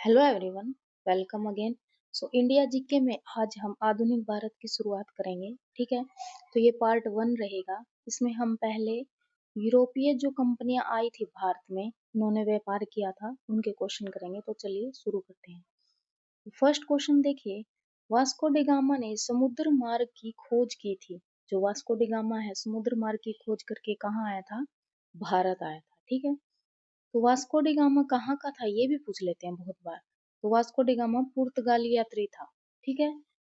Hello everyone, welcome again. India GK में आज हम आधुनिक भारत की शुरुआत करेंगे। ठीक है, तो ये पार्ट 1 रहेगा। इसमें हम पहले यूरोपीय जो कंपनियां आई थी भारत में, उन्होंने व्यापार किया था, उनके क्वेश्चन करेंगे। तो चलिए शुरू करते हैं। फर्स्ट क्वेश्चन देखिए, वास्को डी गामा ने समुद्र मार्ग की खोज की थी। जो वास्को डी गामा है, समुद्र मार्ग की खोज करके कहाँ आया था? भारत आया था। ठीक है, तो वास्को डी गामा कहाँ का था ये भी पूछ लेते हैं बहुत बार। तो वास्को डी गामा पुर्तगाली यात्री था। ठीक है,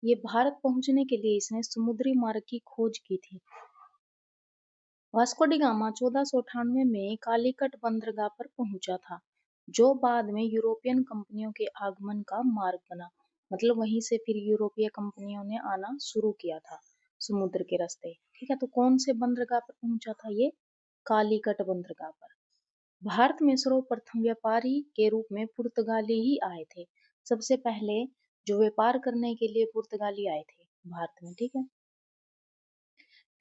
ये भारत पहुंचने के लिए इसने समुद्री मार्ग की खोज की थी। वास्को डी गामा 1498 में कालीकट बंदरगाह पर पहुंचा था, जो बाद में यूरोपियन कंपनियों के आगमन का मार्ग बना। मतलब वहीं से फिर यूरोपीय कंपनियों ने आना शुरू किया था समुद्र के रास्ते। ठीक है, तो कौन से बंदरगाह पर पहुंचा था ये? कालीकट बंदरगाह पर। भारत में सर्वप्रथम व्यापारी के रूप में पुर्तगाली ही आए थे। सबसे पहले जो व्यापार करने के लिए पुर्तगाली आए थे भारत में। ठीक है,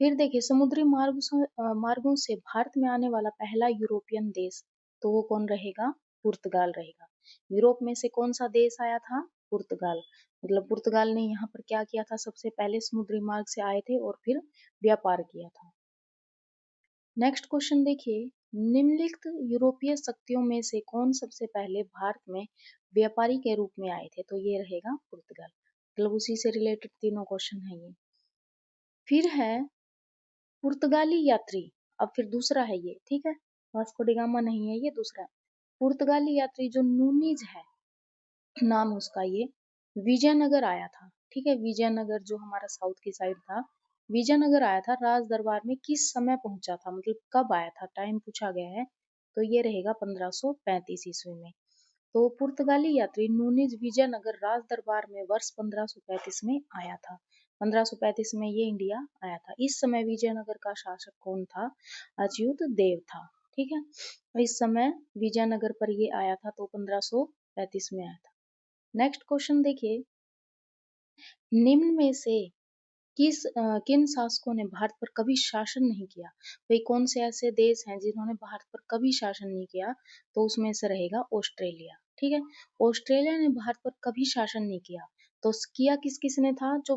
फिर देखिए समुद्री मार्गों से भारत में आने वाला पहला यूरोपियन देश, तो वो कौन रहेगा? पुर्तगाल रहेगा। यूरोप में से कौन सा देश आया था? पुर्तगाल। मतलब पुर्तगाल ने यहाँ पर क्या किया था? सबसे पहले समुद्री मार्ग से आए थे और फिर व्यापार किया था। नेक्स्ट क्वेश्चन देखिए, निम्नलिखित यूरोपीय शक्तियों में से कौन सबसे पहले भारत में व्यापारी के रूप में आए थे? तो ये रहेगा पुर्तगाल। मतलब उसी से रिलेटेड तीनों क्वेश्चन है ये। फिर है पुर्तगाली यात्री। अब फिर दूसरा है ये। ठीक है, वास्को डी गामा नहीं है, ये दूसरा है। पुर्तगाली यात्री जो नूनीज है, नाम उसका, ये विजयनगर आया था। ठीक है, विजयनगर जो हमारा साउथ की साइड था, विजयनगर आया था। राज दरबार में किस समय पहुंचा था? मतलब कब आया था, टाइम पूछा गया है। तो ये रहेगा 1535 ईस्वी में। तो पुर्तगाली यात्री नूनीज विजयनगर राज दरबार में वर्ष 1535 में आया था। 1535 में ये इंडिया आया था। इस समय विजयनगर का शासक कौन था? अच्युत देव था। ठीक है, इस समय विजयनगर पर ये आया था, तो 1535 में आया था। नेक्स्ट क्वेश्चन देखिए, निम्न में से किन शासकों ने भारत पर कभी शासन नहीं किया? भाई कौन से ऐसे देश हैं जिन्होंने भारत पर कभी शासन नहीं किया? तो उसमें से रहेगा ऑस्ट्रेलिया। ठीक है, ऑस्ट्रेलिया ने भारत पर कभी शासन नहीं किया। तो किया किस किसने था? जो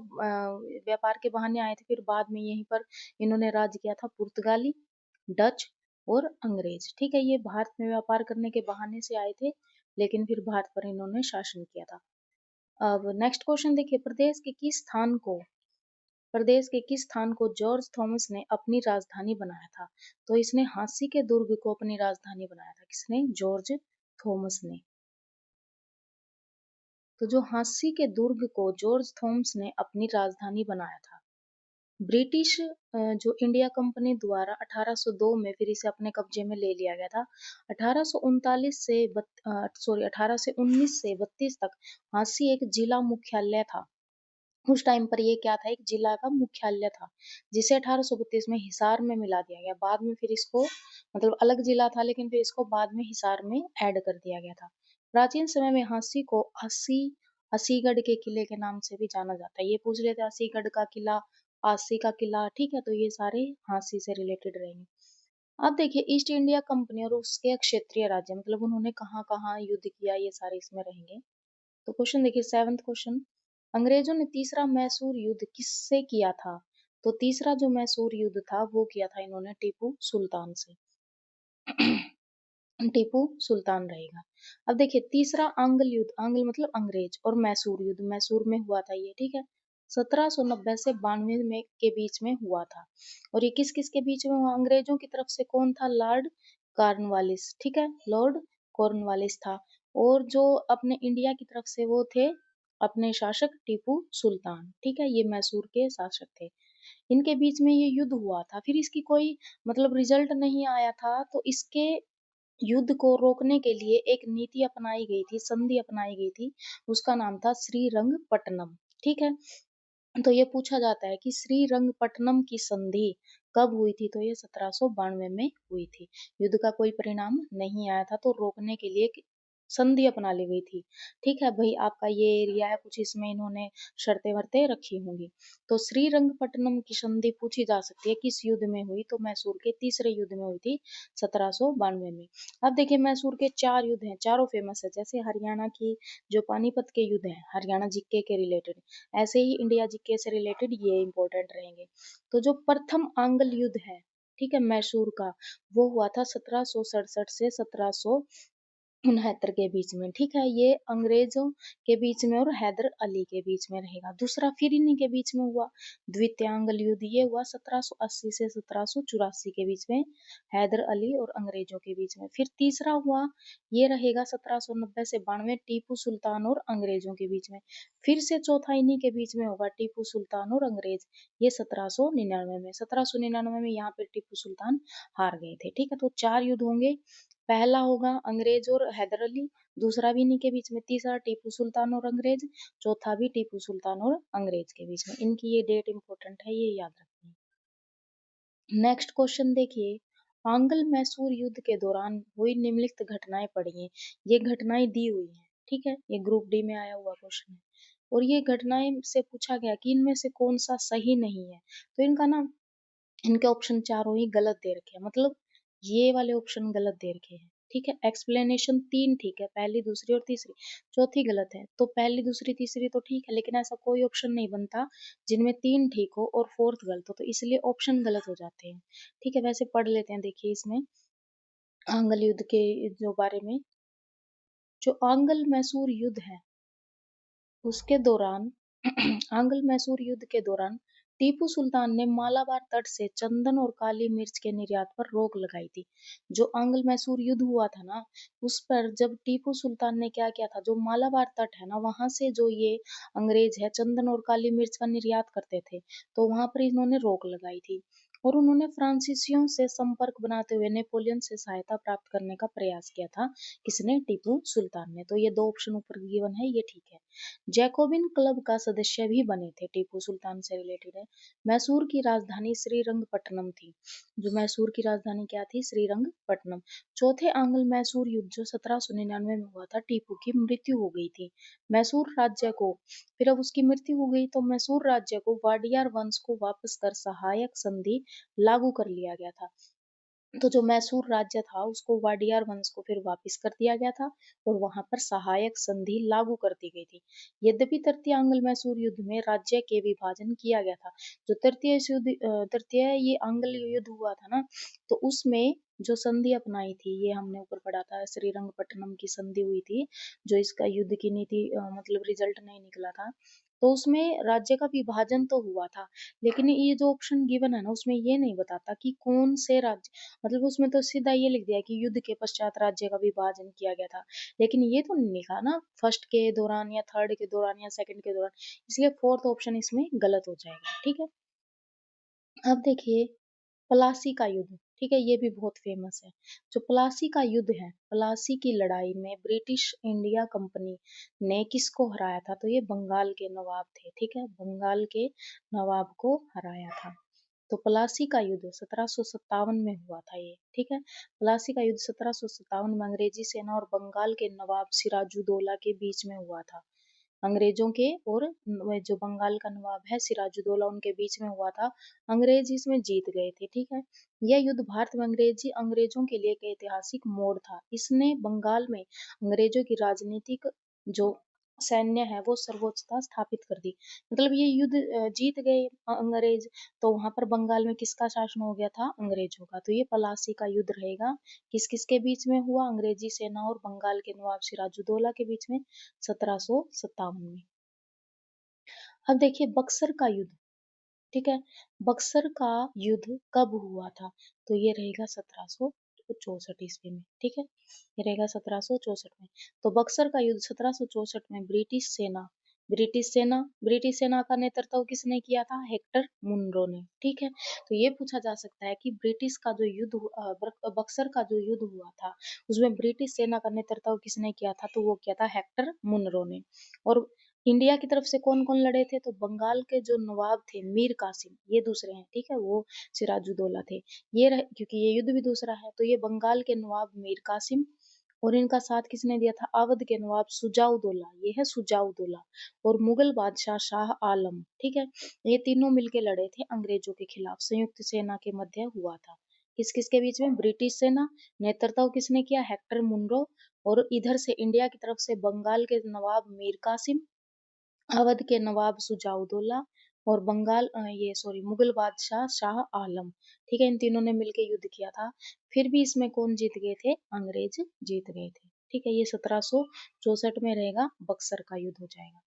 व्यापार के बहाने आए थे, फिर बाद में यहीं पर इन्होंने राज किया था, पुर्तगाली, डच और अंग्रेज। ठीक है, ये भारत में व्यापार करने के बहाने से आए थे, लेकिन फिर भारत पर इन्होंने शासन किया था। अब नेक्स्ट क्वेश्चन देखिए, प्रदेश के किस स्थान को जॉर्ज थॉमस ने अपनी राजधानी बनाया था? तो इसने हांसी के दुर्ग को अपनी राजधानी बनाया था। किसने? जॉर्ज थॉमस ने। तो जो हांसी के दुर्ग को जॉर्ज थॉमस ने अपनी राजधानी बनाया था। ब्रिटिश जो इंडिया कंपनी द्वारा 1802 में फिर इसे अपने कब्जे में ले लिया गया था। 1839 से 1819 से 32 तक हांसी एक जिला मुख्यालय था। उस टाइम पर ये क्या था? एक जिला का मुख्यालय था, जिसे 1832 में हिसार में मिला दिया गया। बाद में फिर इसको, मतलब अलग जिला था, लेकिन फिर इसको बाद में हिसार में ऐड कर दिया गया था। प्राचीन समय में हांसी को अस्सीगढ़ के किले के नाम से भी जाना जाता है। ये पूछ लेते अस्सीगढ़ का किला, अस्सी का किला। ठीक है, तो ये सारे हांसी से रिलेटेड रहेंगे। अब देखिए, ईस्ट इंडिया कंपनी और उसके क्षेत्रीय राज्य, मतलब उन्होंने कहाँ कहाँ युद्ध किया, ये सारे इसमें रहेंगे। तो क्वेश्चन देखिए, सेवंथ क्वेश्चन, अंग्रेजों ने तीसरा मैसूर युद्ध किससे किया था? तो तीसरा जो मैसूर युद्ध था वो किया था इन्होंने टीपू सुल्तान से। टीपू सुल्तान रहेगा। अब देखिए तीसरा आंग्ल युद्ध, आंग्ल मतलब अंग्रेज, और मैसूर युद्ध मैसूर में हुआ था ये। ठीक है, 1790 से 92 में के बीच में हुआ था। और ये किस किस के बीच में हुआ? अंग्रेजों की तरफ से कौन था? Lord Cornwallis. ठीक है, लॉर्ड कॉर्नवालिस था। और जो अपने इंडिया की तरफ से वो थे अपने शासक टीपू सुल्तान। ठीक है, ये मैसूर के शासक थे। इनके बीच में ये युद्ध हुआ था। फिर इसकी कोई मतलब रिजल्ट नहीं आया था, तो इसके युद्ध को रोकने के लिए एक नीति अपनाई गई थी, संधि अपनाई गई थी। उसका नाम था श्रीरंगपट्टनम। ठीक है, तो ये पूछा जाता है कि श्रीरंगपट्टनम की संधि कब हुई थी? तो ये 1792 में हुई थी। युद्ध का कोई परिणाम नहीं आया था, तो रोकने के लिए संधि अपना ली गई थी। ठीक है भाई, आपका ये एरिया है, कुछ इसमें इन्होंने शर्तें वर्तें रखी होंगी। तो श्रीरंगपट्टनम की संधि पूछी जा सकती है किस युद्ध में हुई, तो मैसूर के तीसरे युद्ध में हुई थी 1792 में। अब देखिए मैसूर के 4 युद्ध हैं, चारों फेमस है। जैसे हरियाणा की जो पानीपत के युद्ध हैं, हरियाणा जीके के रिलेटेड, ऐसे ही इंडिया जीके से रिलेटेड ये इंपॉर्टेंट रहेंगे। तो जो प्रथम आंगल युद्ध है, ठीक है, मैसूर का, वो हुआ था 1767 से 1769 के बीच में। ठीक है, ये अंग्रेजों के बीच में और हैदर अली के बीच में रहेगा। दूसरा फिर इन्हीं के बीच में हुआ द्वितीय आंगल युद्ध, ये हुआ 1780 से 1784 के बीच में, हैदर अली और अंग्रेजों के बीच में। फिर तीसरा हुआ, ये रहेगा 1790 से 92, टीपू सुल्तान और अंग्रेजों के बीच में। फिर से चौथा इन्हीं के बीच में होगा, टीपू सुल्तान और अंग्रेज, ये 1799 में। 1799 में यहाँ पे टीपू सुल्तान हार गए थे। ठीक है, तो 4 युद्ध होंगे। पहला होगा अंग्रेज और हैदर अली, दूसरा भी इन्हीं के बीच में, तीसरा टीपू सुल्तान और अंग्रेज, चौथा भी टीपू सुल्तान और अंग्रेज के बीच में। इनकी ये डेट इंपॉर्टेंट है, ये याद रखनी है। नेक्स्ट क्वेश्चन देखिए, आंगल मैसूर युद्ध के दौरान हुई निम्नलिखित घटनाएं पढ़िए। ये घटनाएं दी हुई हैं, ठीक है, ये ग्रुप डी में आया हुआ क्वेश्चन है। और ये घटनाएं से पूछा गया कि इनमें से कौन सा सही नहीं है, तो इनका ना, इनके ऑप्शन चारों ही गलत दे रखे हैं, मतलब ये वाले ऑप्शन गलत दे रखे हैं। ठीक है, एक्सप्लेनेशन 3 ठीक है, पहली दूसरी और तीसरी, चौथी गलत है। तो पहली दूसरी तीसरी तो ठीक है, लेकिन ऐसा कोई ऑप्शन नहीं बनता जिनमें 3 ठीक हो और फोर्थ गलत हो, तो इसलिए ऑप्शन गलत हो जाते हैं। ठीक है, वैसे पढ़ लेते हैं, देखिए इसमें आंगल युद्ध के जो बारे में, जो आंगल मैसूर युद्ध है उसके दौरान आंग्ल मैसूर युद्ध के दौरान टीपू सुल्तान ने मालाबार तट से चंदन और काली मिर्च के निर्यात पर रोक लगाई थी। जो आंग्ल मैसूर युद्ध हुआ था ना, उस पर जब टीपू सुल्तान ने क्या किया था, जो मालाबार तट है ना, वहां से जो ये अंग्रेज है चंदन और काली मिर्च का निर्यात करते थे, तो वहां पर इन्होंने रोक लगाई थी। और उन्होंने फ्रांसीसियों से संपर्क बनाते हुए नेपोलियन से सहायता प्राप्त करने का प्रयास किया था। किसने? टीपू सुल्तान ने। तो ये 2 ऑप्शन ऊपर गिवन है, ये ठीक है। जैकोबिन क्लब का सदस्य भी बने थे, टीपू सुल्तान से रिलेटेड है। मैसूर की राजधानी श्रीरंगपट्टनम थी। जो मैसूर की राजधानी क्या थी? श्रीरंगपट्टनम। चौथे आंग्ल मैसूर युद्ध जो 1799 में हुआ था, टीपू की मृत्यु हो गई थी। मैसूर राज्य को, फिर अब उसकी मृत्यु हो गई तो मैसूर राज्य को वाडियार वंश को वापस कर सहायक संधि लागू कर लिया गया था। तो जो मैसूर राज्य था उसको वाडियार वंश को फिर वापस कर दिया गया था और वहां पर सहायक संधि लागू कर दी गई थी। यद्यपि तृतीय आंग्ल मैसूर युद्ध में राज्य के विभाजन किया गया था। जो तृतीय ये आंग्ल युद्ध हुआ था ना, तो उसमें जो संधि अपनाई थी, ये हमने ऊपर पढ़ा था, श्रीरंगपट्टनम की संधि हुई थी। जो इसका युद्ध की नीति मतलब रिजल्ट नहीं निकला था, तो उसमें राज्य का विभाजन तो हुआ था, लेकिन ये जो ऑप्शन गिवन है ना, उसमें ये नहीं बताता कि कौन से राज्य, मतलब उसमें तो सीधा ये लिख दिया कि युद्ध के पश्चात राज्य का विभाजन किया गया था, लेकिन ये तो नहीं लिखा ना फर्स्ट के दौरान या थर्ड के दौरान या सेकंड के दौरान, इसलिए फोर्थ ऑप्शन इसमें गलत हो जाएगा। ठीक है, अब देखिए प्लासी का युद्ध, ठीक है, ये भी बहुत फेमस है। जो प्लासी का युद्ध है, प्लासी की लड़ाई में ब्रिटिश इंडिया कंपनी ने किसको हराया था? तो ये बंगाल के नवाब थे। ठीक है, बंगाल के नवाब को हराया था। तो प्लासी का युद्ध 1757 में हुआ था ये। ठीक है, प्लासी का युद्ध 1757 में अंग्रेजी सेना और बंगाल के नवाब सिराजुद्दौला के बीच में हुआ था। अंग्रेजों के और जो बंगाल का नवाब है सिराजुद्दौला, उनके बीच में हुआ था। अंग्रेज इसमें जीत गए थे। ठीक है, यह युद्ध भारत में अंग्रेजों के लिए एक ऐतिहासिक मोड़ था। इसने बंगाल में अंग्रेजों की राजनीतिक जो सैन्य है वो सर्वोच्चता स्थापित कर दी। मतलब ये युद्ध जीत गए अंग्रेज, तो वहां पर बंगाल में किसका शासन हो गया था? अंग्रेजों का। तो ये पलासी का युद्ध रहेगा। किस किस के बीच में हुआ? अंग्रेजी सेना और बंगाल के नवाब सिराजुद्दौला के बीच में 1757 में। अब देखिए बक्सर का युद्ध, ठीक है, बक्सर का युद्ध कब हुआ था? तो ये रहेगा 1764 ईस्वी में। ठीक है, ये रहेगा 1764 में। तो बक्सर का युद्ध 1764 में ब्रिटिश सेना का नेतृत्व किसने किया था? हेक्टर मुनरो ने। ठीक है, तो ये पूछा जा सकता है कि ब्रिटिश का जो बक्सर का जो युद्ध हुआ था, उसमें ब्रिटिश सेना का नेतृत्व किसने किया था? तो वो किया था हेक्टर मुनरो ने। और इंडिया की तरफ से कौन कौन लड़े थे? तो बंगाल के जो नवाब थे मीर कासिम, ये दूसरे हैं। ठीक है, वो सिराजुद्दौला थे। क्योंकि ये युद्ध भी दूसरा है, तो ये बंगाल के नवाब मीर कासिम और इनका साथ किसने दिया था? अवध के नवाब सुजाउद्दौला, ये है सुजाउद्दौला, और मुगल बादशाह शाह आलम, ठीक है। ये तीनों मिलके लड़े थे अंग्रेजों के खिलाफ, संयुक्त सेना के मध्य हुआ था। किस किस के बीच में? ब्रिटिश सेना, नेतृत्व किसने किया? हेक्टर मुनरो, और इधर से इंडिया की तरफ से बंगाल के नवाब मीर कासिम, अवध के नवाब सुजाउद्दौला, और ये सॉरी मुगल बादशाह शाह आलम, ठीक है। इन तीनों ने मिलकर युद्ध किया था। फिर भी इसमें कौन जीत गए थे? अंग्रेज जीत गए थे, ठीक है। ये 1764 में रहेगा, बक्सर का युद्ध हो जाएगा।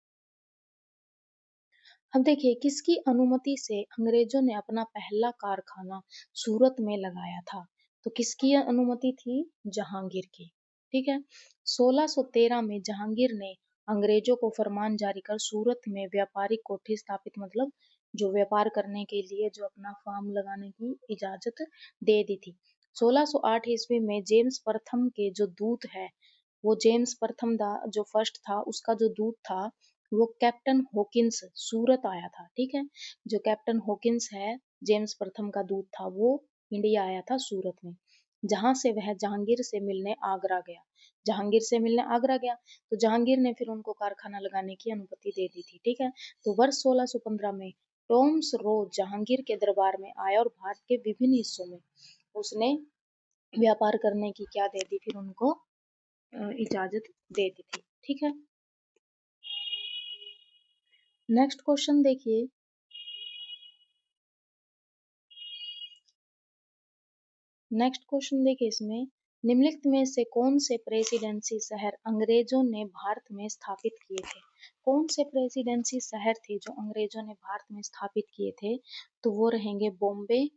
अब देखिए किसकी अनुमति से अंग्रेजों ने अपना पहला कारखाना सूरत में लगाया था? तो किसकी अनुमति थी? जहांगीर की, ठीक है। 1613 में जहांगीर ने अंग्रेजों को फरमान जारी कर सूरत में व्यापारिक कोठी स्थापित, मतलब जो व्यापार करने के लिए जो अपना फार्म लगाने की इजाजत दे दी थी। 1608 ईस्वी में जेम्स प्रथम के जो दूत है, वो जेम्स प्रथम दा जो फर्स्ट था, उसका जो दूत था वो कैप्टन हॉकिंस सूरत आया था, ठीक है। जो कैप्टन हॉकिंस है, जेम्स प्रथम का दूत था, वो इंडिया आया था सूरत में, जहां से वह जहांगीर से मिलने आगरा गया। जहांगीर से मिलने आगरा गया तो जहांगीर ने फिर उनको कारखाना लगाने की अनुमति दे दी थी, ठीक है। तो वर्ष 1615 में टॉम्स रो जहांगीर के दरबार में आया और भारत के विभिन्न हिस्सों में उसने व्यापार करने की क्या दे दी? फिर उनको इजाजत दे दी थी, ठीक है। नेक्स्ट क्वेश्चन देखिए, इसमें निम्नलिखित में से कौन से प्रेसिडेंसी शहर अंग्रेजों ने भारत में स्थापित किए थे? कौन से प्रेसिडेंसी शहर थे जो अंग्रेजों ने भारत में स्थापित किए थे? तो वो रहेंगे बॉम्बे,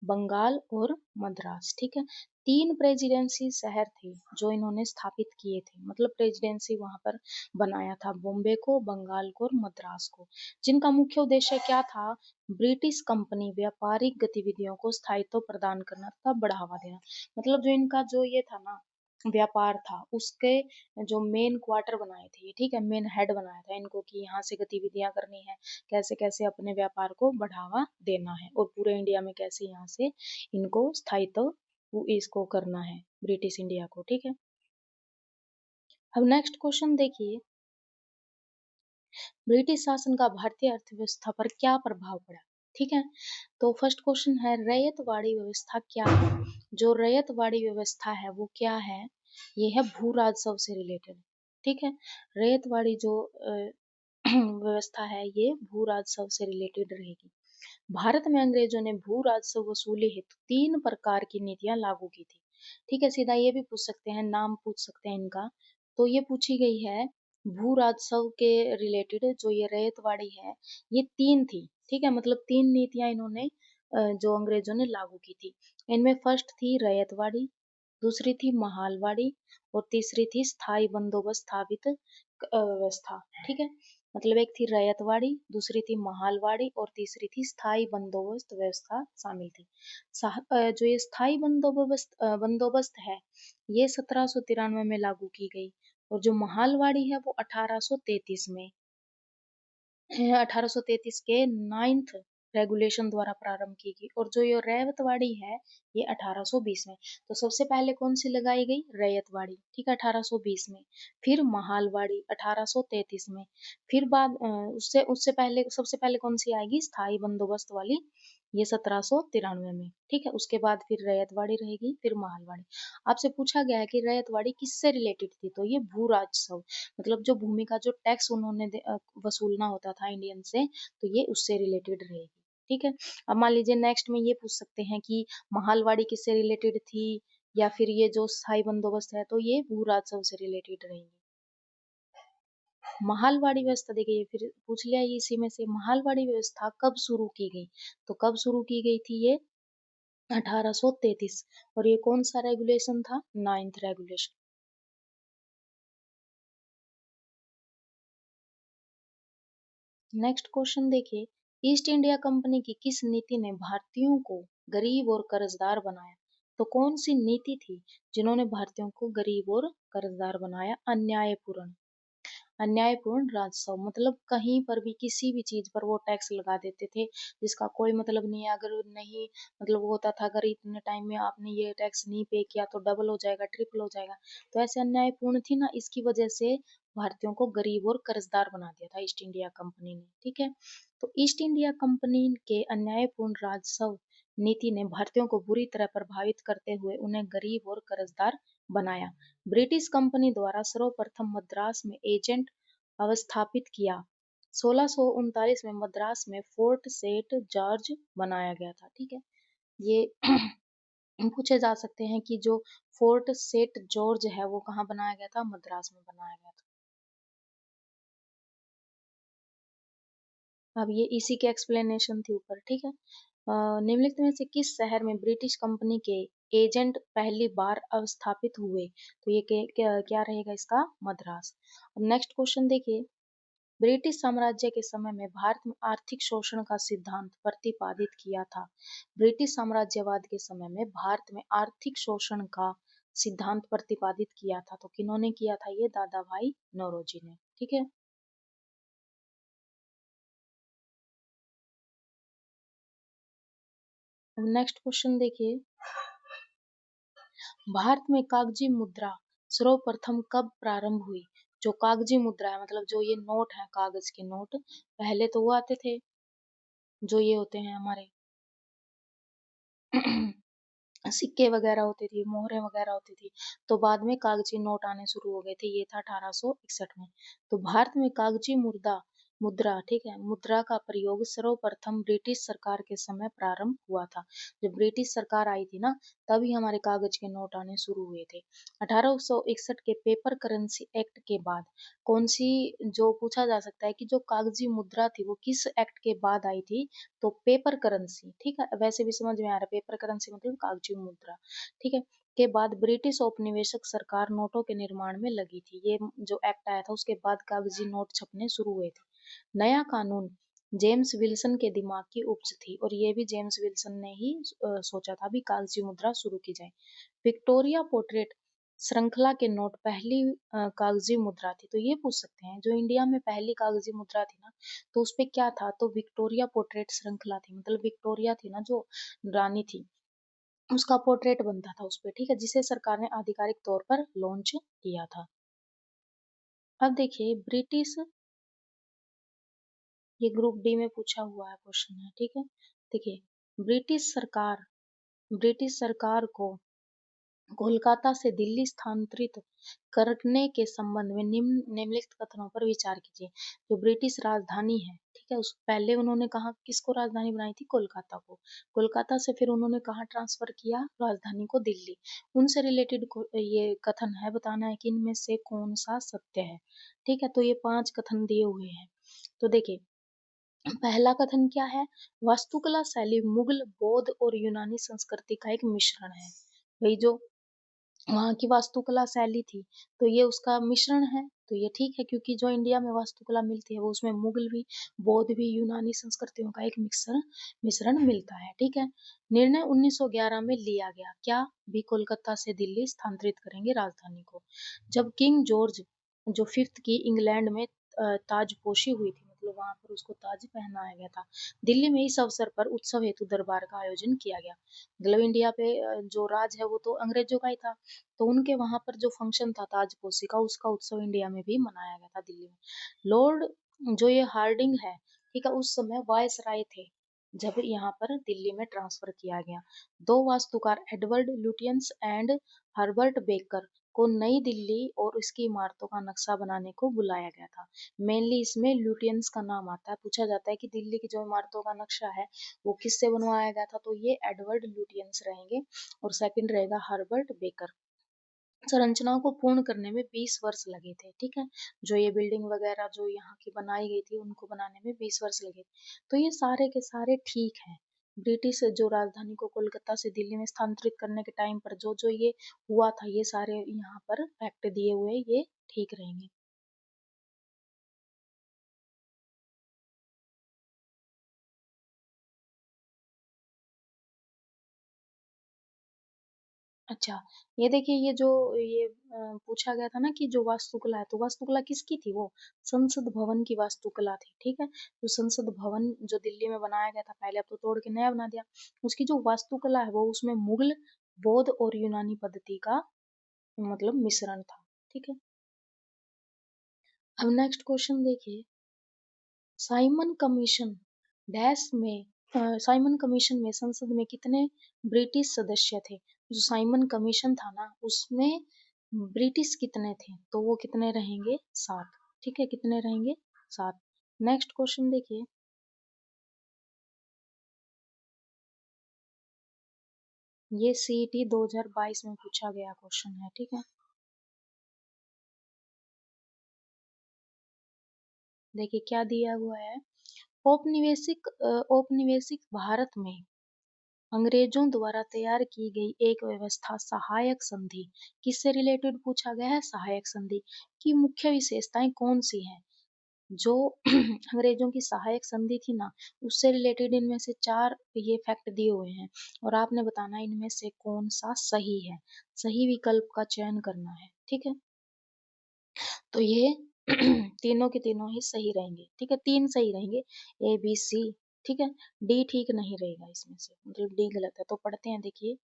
बंगाल और मद्रास, ठीक है। तीन प्रेसिडेंसी शहर थे जो इन्होंने स्थापित किए थे, मतलब प्रेसिडेंसी वहां पर बनाया था, बॉम्बे को, बंगाल को और मद्रास को, जिनका मुख्य उद्देश्य क्या था? ब्रिटिश कंपनी व्यापारिक गतिविधियों को स्थायित्व प्रदान करना तथा बढ़ावा देना। मतलब जो इनका जो ये था ना व्यापार था, उसके जो मेन क्वार्टर बनाए थे, ठीक है, मेन हेड बनाया था इनको कि यहाँ से गतिविधियां करनी है, कैसे कैसे अपने व्यापार को बढ़ावा देना है, और पूरे इंडिया में कैसे यहाँ से इनको स्थायित्व इसको करना है, ब्रिटिश इंडिया को, ठीक है। अब नेक्स्ट क्वेश्चन देखिए, ब्रिटिश शासन का भारतीय अर्थव्यवस्था पर क्या प्रभाव पड़ा? ठीक है। तो फर्स्ट क्वेश्चन है, रैयतवाड़ी व्यवस्था क्या है? जो रैयतवाड़ी व्यवस्था है वो क्या है? ये है भू राजस्व से रिलेटेड, ठीक है। रैयतवाड़ी जो व्यवस्था है ये भू राजस्व से रिलेटेड रहेगी। भारत में अंग्रेजों ने भू राजस्व वसूली हेतु तीन प्रकार की नीतियां लागू की थी, ठीक है। सीधा ये भी पूछ सकते हैं, नाम पूछ सकते हैं इनका। तो ये पूछी गई है भू राजस्व के रिलेटेड, जो ये रैयतवाड़ी है ये तीन थी, ठीक है। मतलब तीन नीतियां इन्होंने जो अंग्रेजों ने लागू की थी। इनमें फर्स्ट थी रैयतवाड़ी, दूसरी थी महालवाड़ी, और तीसरी थी स्थायी बंदोबस्त स्थापित व्यवस्था, ठीक है। मतलब एक थी रैयतवाड़ी, दूसरी थी महालवाड़ी, और तीसरी थी स्थायी बंदोबस्त व्यवस्था शामिल थी। जो ये स्थायी बंदोबस्त है ये 1793 में लागू की गई, और जो महालवाड़ी है वो 1833 में 1833 के 9th रेगुलेशन द्वारा प्रारंभ की गई, और जो ये रैयतवाड़ी है ये 1820 में। तो सबसे पहले कौन सी लगाई गई? रैयतवाड़ी, ठीक है, 1820 में। फिर महालवाड़ी 1833 में। फिर बाद उससे उससे पहले सबसे पहले कौन सी आएगी? स्थायी बंदोबस्त वाली, ये 1793 में, ठीक है। उसके बाद फिर रैयतवाड़ी रहेगी, फिर महालवाड़ी। आपसे पूछा गया है कि रैयतवाड़ी किससे रिलेटेड थी? तो ये भू राजस्व, मतलब जो भूमि का जो टैक्स उन्होंने वसूलना होता था इंडियन से, तो ये उससे रिलेटेड रहेगी, ठीक है। अब मान लीजिए नेक्स्ट में ये पूछ सकते हैं कि महालवाड़ी किससे रिलेटेड थी, या फिर ये जो स्थायी बंदोबस्त है तो ये भू राजस्व से रिलेटेड रहेंगे। महालवाड़ी व्यवस्था देखिए, फिर पूछ लिया इसी में से, महालवाड़ी व्यवस्था कब शुरू की गई? तो कब शुरू की गई थी ये? 1833। और ये कौन सा रेगुलेशन था? 9th regulation. नेक्स्ट क्वेश्चन देखिए, ईस्ट इंडिया कंपनी की किस नीति ने भारतीयों को गरीब और कर्जदार बनाया? तो कौन सी नीति थी जिन्होंने भारतीयों को गरीब और कर्जदार बनाया? अन्यायपूर्ण। अन्यायपूर्ण राजस्व मतलब कहीं पर भी किसी भी चीज पर वो टैक्स लगा देते थे जिसका कोई मतलब नहीं है। अगर नहीं मतलब वो होता था अगर इतने टाइम में आपने ये टैक्स नहीं पे किया तो डबल हो जाएगा, ट्रिपल हो जाएगा। तो ऐसे अन्यायपूर्ण थी ना, इसकी वजह से भारतीयों को गरीब और कर्जदार बना दिया था ईस्ट इंडिया कंपनी ने। ठीक है, तो ईस्ट इंडिया कंपनी के अन्यायपूर्ण राजस्व नीति ने भारतीयों को बुरी तरह प्रभावित करते हुए उन्हें गरीब और कर्जदार बनाया। ब्रिटिश कंपनी द्वारा सर्वप्रथम मद्रास में एजेंट अवस्थापित किया। 1639 में मद्रास में फोर्ट सेंट जॉर्ज बनाया गया था। ठीक है, ये पूछे जा सकते हैं कि जो फोर्ट सेंट जॉर्ज है वो कहाँ बनाया गया था, मद्रास में बनाया गया था। अब ये इसी के एक्सप्लेनेशन थी ऊपर। ठीक है, निम्नलिखित में से किस शहर में ब्रिटिश कंपनी के एजेंट पहली बार अवस्थापित हुए? तो ये क्या रहेगा इसका, मद्रास। अब नेक्स्ट क्वेश्चन देखिए, ब्रिटिश साम्राज्य के समय में भारत में आर्थिक शोषण का सिद्धांत प्रतिपादित किया था। ब्रिटिश साम्राज्यवाद के समय में भारत में आर्थिक शोषण का सिद्धांत प्रतिपादित किया था। तो किन्होंने किया था ये, दादा भाई नौरोजी ने। ठीक है, अब नेक्स्ट क्वेश्चन देखिए, भारत में कागजी मुद्रा सर्वप्रथम कब प्रारंभ हुई? जो कागजी मुद्रा है मतलब जो ये नोट है, कागज के नोट, पहले तो वो आते थे जो ये होते हैं हमारे सिक्के वगैरह होते थे, मोहरें वगैरह होती थी। तो बाद में कागजी नोट आने शुरू हो गए थे, ये था 1861 में। तो भारत में कागजी मुद्रा मुद्रा ठीक है, मुद्रा का प्रयोग सर्वप्रथम ब्रिटिश सरकार के समय प्रारंभ हुआ था। जब ब्रिटिश सरकार आई थी ना, तभी हमारे कागज के नोट आने शुरू हुए थे। 1861 के पेपर करेंसी एक्ट के बाद कौन सी, जो पूछा जा सकता है कि जो कागजी मुद्रा थी वो किस एक्ट के बाद आई थी, तो पेपर करेंसी। ठीक है, वैसे भी समझ में आ रहा है, पेपर करेंसी मतलब कागजी मुद्रा। ठीक है, के बाद ब्रिटिश औपनिवेशिक सरकार नोटों के निर्माण में लगी थी। ये जो एक्ट आया था उसके बाद कागजी नोट छपने शुरू हुए थे। नया कानून जेम्स विल्सन के दिमाग की उपज थी और ये भी जेम्स विल्सन ने ही सोचा था भी कागजी मुद्रा शुरू की जाए। विक्टोरिया पोर्ट्रेट श्रृंखला के नोट पहली कागजी मुद्रा थी। तो ये पूछ सकते हैं जो इंडिया में पहली कागजी मुद्रा थी ना, तो उसपे क्या था, तो विक्टोरिया पोर्ट्रेट श्रृंखला थी। मतलब विक्टोरिया थी ना जो रानी थी, उसका पोर्ट्रेट बनता था उसपे। ठीक है, जिसे सरकार ने आधिकारिक तौर पर लॉन्च किया था। अब देखिए ब्रिटिश, ये ग्रुप डी में पूछा हुआ है क्वेश्चन है। ठीक है, देखिए ब्रिटिश सरकार को कोलकाता से दिल्ली स्थानांतरित करने के संबंध में निम्नलिखित कथनों पर विचार कीजिए। जो ब्रिटिश राजधानी है, ठीक है, उस पहले उन्होंने कहा किसको राजधानी बनाई थी, कोलकाता को। कोलकाता से फिर उन्होंने कहा ट्रांसफर किया राजधानी को, दिल्ली। उनसे रिलेटेड ये कथन है, बताना है कि इनमें से कौन सा सत्य है। ठीक है, तो ये 5 कथन दिए हुए हैं। तो देखिए पहला कथन क्या है, वास्तुकला शैली मुगल, बौद्ध और यूनानी संस्कृति का एक मिश्रण है। वही जो वहाँ की वास्तुकला शैली थी, तो ये उसका मिश्रण है। तो ये ठीक है, क्योंकि जो इंडिया में वास्तुकला मिलती है वो उसमें मुगल भी, बौद्ध भी, यूनानी संस्कृतियों का एक मिक्सर मिश्रण मिलता है। ठीक है, निर्णय 1911 में लिया गया, क्या भी कोलकाता से दिल्ली स्थानांतरित करेंगे राजधानी को। जब किंग जॉर्ज जो फिफ्थ की इंग्लैंड में ताजपोशी हुई थी, मतलब वहां पर उसको ताज पहनाया गया था। दिल्ली में इस अवसर पर उत्सव हेतु दरबार का आयोजन किया गया। मतलब इंडिया पे जो राज है वो तो अंग्रेजों का ही था, तो उनके वहां पर जो फंक्शन था ताजपोशी का, उसका उत्सव इंडिया में भी मनाया गया था, दिल्ली में। लॉर्ड जो ये हार्डिंग है, ठीक है, उस समय वायस राय थे जब यहाँ पर दिल्ली में ट्रांसफर किया गया। दो वास्तुकार Edward Lutyens and Herbert baker को नई दिल्ली और इसकी इमारतों का नक्शा बनाने को बुलाया गया था। मेनली इसमें लुटियंस का नाम आता है। पूछा जाता है कि दिल्ली की जो इमारतों का नक्शा है वो किससे बनवाया गया था, तो ये एडवर्ड लुटियंस रहेंगे। और सेकंड रहेगा हर्बर्ट बेकर। संरचनाओं को पूर्ण करने में 20 वर्ष लगे थे। ठीक है, जो ये बिल्डिंग वगैरह जो यहाँ की बनाई गई थी उनको बनाने में 20 वर्ष लगे थे। तो ये सारे के सारे ठीक हैं। ब्रिटिश जो राजधानी को कोलकाता से दिल्ली में स्थानांतरित करने के टाइम पर जो जो ये हुआ था, ये सारे यहाँ पर फैक्ट दिए हुए ये ठीक रहेंगे। अच्छा, ये देखिए ये जो ये पूछा गया था ना कि जो वास्तुकला है, तो वास्तुकला किसकी थी वो? संसद भवन की वास्तुकला थी, ठीक है? तो संसद भवन जो दिल्ली में बनाया गया था पहले, अब तो तोड़ के नया बना दिया। उसकी जो वास्तुकला है वो उसमें मुगल, बौद्ध और यूनानी पद्धति का मतलब मिश्रण था, ठीक है? अब नेक्स्ट क्वेश्चन देखिए, साइमन कमीशन डैश में साइमन कमीशन में संसद में कितने ब्रिटिश सदस्य थे? जो साइमन कमीशन था ना उसमें ब्रिटिश कितने थे? तो वो कितने रहेंगे? 7। ठीक है, कितने रहेंगे? 7। नेक्स्ट क्वेश्चन देखिए, ये सीईटी 2022 में पूछा गया क्वेश्चन है, ठीक है? देखिए क्या दिया हुआ है, औपनिवेशिक भारत में अंग्रेजों द्वारा तैयार की गई एक व्यवस्था सहायक संधि किससे रिलेटेड पूछा गया है? सहायक संधि की मुख्य विशेषताएं कौन सी हैं? जो अंग्रेजों की सहायक संधि थी ना उससे रिलेटेड इनमें से 4 ये फैक्ट दिए हुए हैं और आपने बताना इनमें से कौन सा सही है, सही विकल्प का चयन करना है, ठीक है? तो ये तीनों के तीनों ही सही रहेंगे, ठीक है? 3 सही रहेंगे, ए बी सी, ठीक है? डी ठीक नहीं रहेगा इसमें से, मतलब डी गलत है। तो पढ़ते हैं, देखिए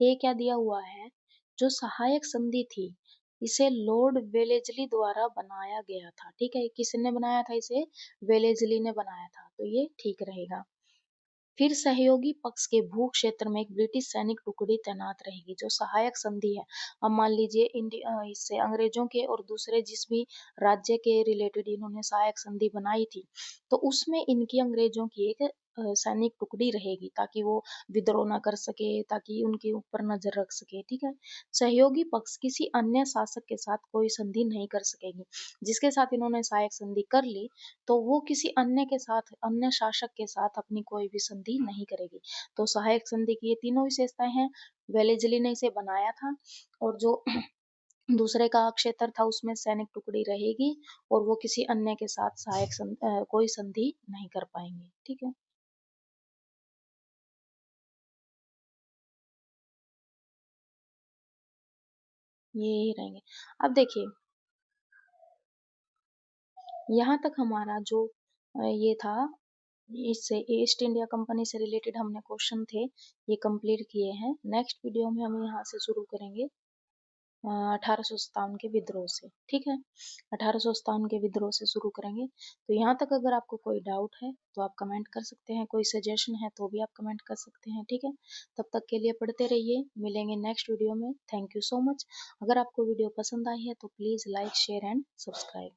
ये क्या दिया हुआ है, जो सहायक संधि थी इसे लॉर्ड वेलेजली द्वारा बनाया गया था, ठीक है? किसने बनाया था इसे? वेलेजली ने बनाया था, तो ये ठीक रहेगा। फिर सहयोगी पक्ष के भू क्षेत्र में एक ब्रिटिश सैनिक टुकड़ी तैनात रहेगी, जो सहायक संधि है। अब मान लीजिए इससे अंग्रेजों के और दूसरे जिस भी राज्य के रिलेटेड इन्होंने सहायक संधि बनाई थी, तो उसमें इनकी अंग्रेजों की एक सैनिक टुकड़ी रहेगी ताकि वो विद्रोह ना कर सके, ताकि उनके ऊपर नजर रख सके, ठीक है? सहयोगी पक्ष किसी अन्य शासक के साथ कोई संधि नहीं कर सकेगी। जिसके साथ इन्होंने सहायक संधि कर ली तो वो किसी अन्य के साथ, अन्य शासक के साथ अपनी कोई भी संधि नहीं करेगी। तो सहायक संधि की ये तीनों विशेषताएं हैं। वेलेजली ने इसे बनाया था और जो दूसरे का क्षेत्र था उसमें सैनिक टुकड़ी रहेगी और वो किसी अन्य के साथ कोई संधि नहीं कर पाएंगे, ठीक है? ये ही रहेंगे। अब देखिए यहाँ तक हमारा जो ये था, इससे ईस्ट इंडिया कंपनी से रिलेटेड हमने क्वेश्चन थे ये कंप्लीट किए हैं। नेक्स्ट वीडियो में हम यहाँ से शुरू करेंगे 1857 के विद्रोह से, ठीक है? 1857 के विद्रोह से शुरू करेंगे। तो यहाँ तक अगर आपको कोई डाउट है तो आप कमेंट कर सकते हैं, कोई सजेशन है तो भी आप कमेंट कर सकते हैं, ठीक है? तब तक के लिए पढ़ते रहिए, मिलेंगे नेक्स्ट वीडियो में। Thank you so much. अगर आपको वीडियो पसंद आई है तो please like share and subscribe.